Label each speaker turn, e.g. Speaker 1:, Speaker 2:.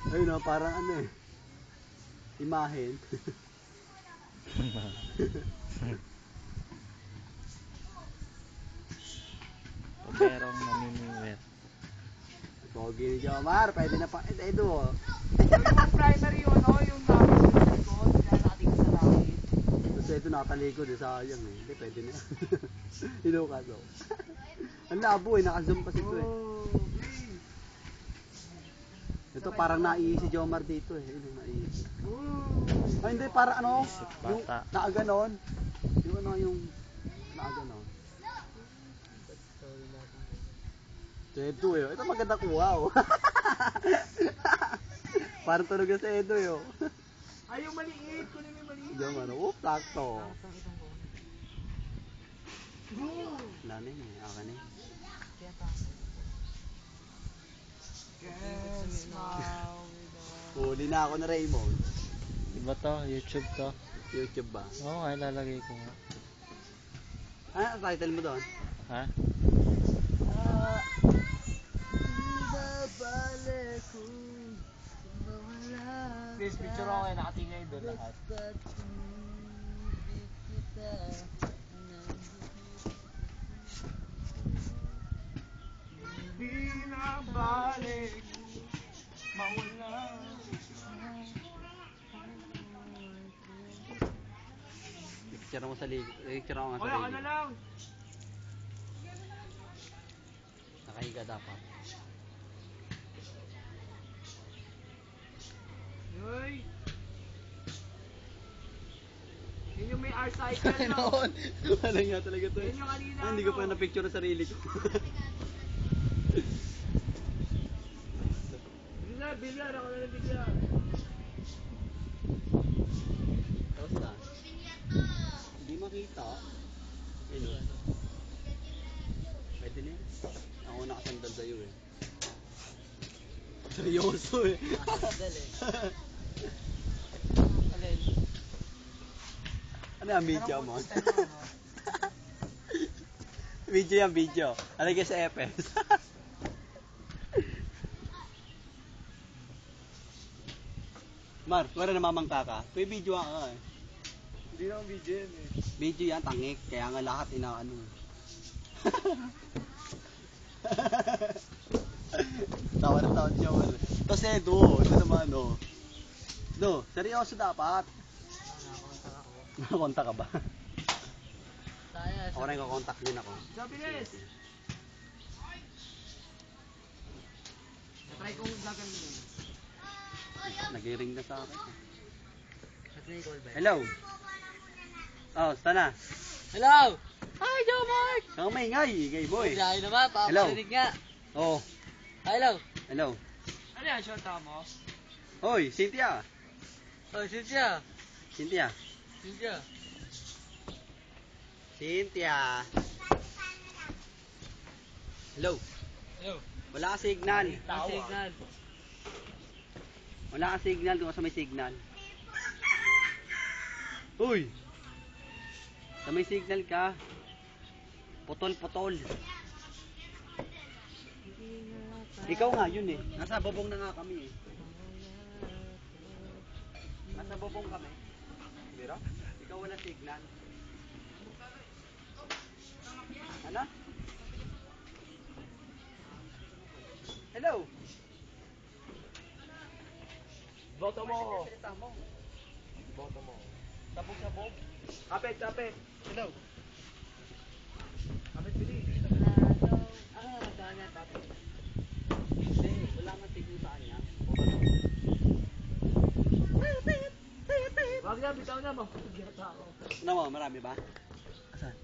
Speaker 1: Ayun o, parang ano eh. Imahen.
Speaker 2: Merong namimiwet.
Speaker 1: Pogi ni Jomar, pwede na pa. Edo o.
Speaker 3: Yung primary yun, no? Yung nakapagod ko, kaya nakatingin sa langit.
Speaker 1: Tapos ito nakatalikod eh, sayang eh. Hindi, pwede na. Hinukas o. Ang labo eh, naka-zoom kasi ito eh. Ito parang naiisi si Jomar dito eh. Yun yung naiisi. Ay hindi, parang ano, yung
Speaker 2: Bata.
Speaker 1: nakaganon. Yung ano, yung nakaganon. Ito eh. Ito maganda kuha oh. Parang tunog na sa Edo eh oh.
Speaker 3: Ay, yung maliit. Kunin mo yung maliit.
Speaker 1: Jomar, sakto. Wala na yun eh, akin eh.
Speaker 3: Can't smile without...
Speaker 1: Huli na ako na Raymond.
Speaker 2: Iba to, YouTube to.
Speaker 1: YouTube ba?
Speaker 2: Oo, nga, ilalagay ko nga.
Speaker 1: Ano ang title mo doon?
Speaker 2: Ha?
Speaker 3: Please, picture ako kayo. Nakatingay doon lahat. Hindi na balik mawala.
Speaker 1: Picture mo sa picture ako nga sa
Speaker 3: Wala ka na
Speaker 1: radio.
Speaker 3: lang.
Speaker 1: Nakahiga dapat.
Speaker 3: Yoy! Yun yung may R-cycle, no?
Speaker 1: Noon! Wala nga talaga to eh.
Speaker 3: Yun yung kanina,
Speaker 1: Hindi ko
Speaker 3: no?
Speaker 1: pa na-picture sa sarili ko.
Speaker 3: Bilya, ako na ng bilya.
Speaker 1: Tapos na. Hindi makita. Ayun. Pwede na yun. Ako nakasandal sa'yo eh. Seryoso eh.
Speaker 3: Nakasandal eh. Alin?
Speaker 1: Ano yung video mo? Video yan, video. Alagay sa FS. Mar, wala namamangka ka. May video ka eh.
Speaker 3: Hindi naman video yan eh.
Speaker 1: Video yan, tangik. Kaya nga lahat inaano. Tawa na tawa siya wala. Tapos Edo, ito naman no. Do, seryoso dapat. Nakakontak ka ba? Ako rin kakontak din ako.
Speaker 3: Sabilis! Try kong gagawin.
Speaker 1: Nag-ring na sa akin. Hello. Oh, sana.
Speaker 4: Hello! Hi, Joe Mark!
Speaker 1: Kang maingay, ingay boy.
Speaker 4: Biyahe naman, paparinig nga.
Speaker 1: Oh,
Speaker 4: Hello!
Speaker 1: hello.
Speaker 3: Ano yan, short mo?
Speaker 1: Hoy, Cynthia.
Speaker 4: Oh, Cynthia!
Speaker 1: Cynthia.
Speaker 4: Cynthia!
Speaker 1: Cynthia. Hello.
Speaker 4: Hello!
Speaker 1: Wala ka signal.
Speaker 4: Ang signal.
Speaker 1: Wala ka signal kung sa may signal. Uy! Sa may signal ka. Putol-putol. Ikaw nga yun eh. Nasa bubong na nga kami eh. Nasa bubong kami. Biro? Ikaw wala signal. Ano? Hello?
Speaker 3: Boto mo.
Speaker 1: Salita mo.
Speaker 3: Boto mo.
Speaker 1: Sabog-sabog.
Speaker 3: Kapit, kapit.
Speaker 1: Hello?
Speaker 3: Kapit, bilis.
Speaker 4: Ano naman saan niya, papi?
Speaker 1: Hindi, wala nga signal sa kanya.
Speaker 3: Wag na, bitaw na. Mapugyata ako.
Speaker 1: Ano mo, marami ba? Asan?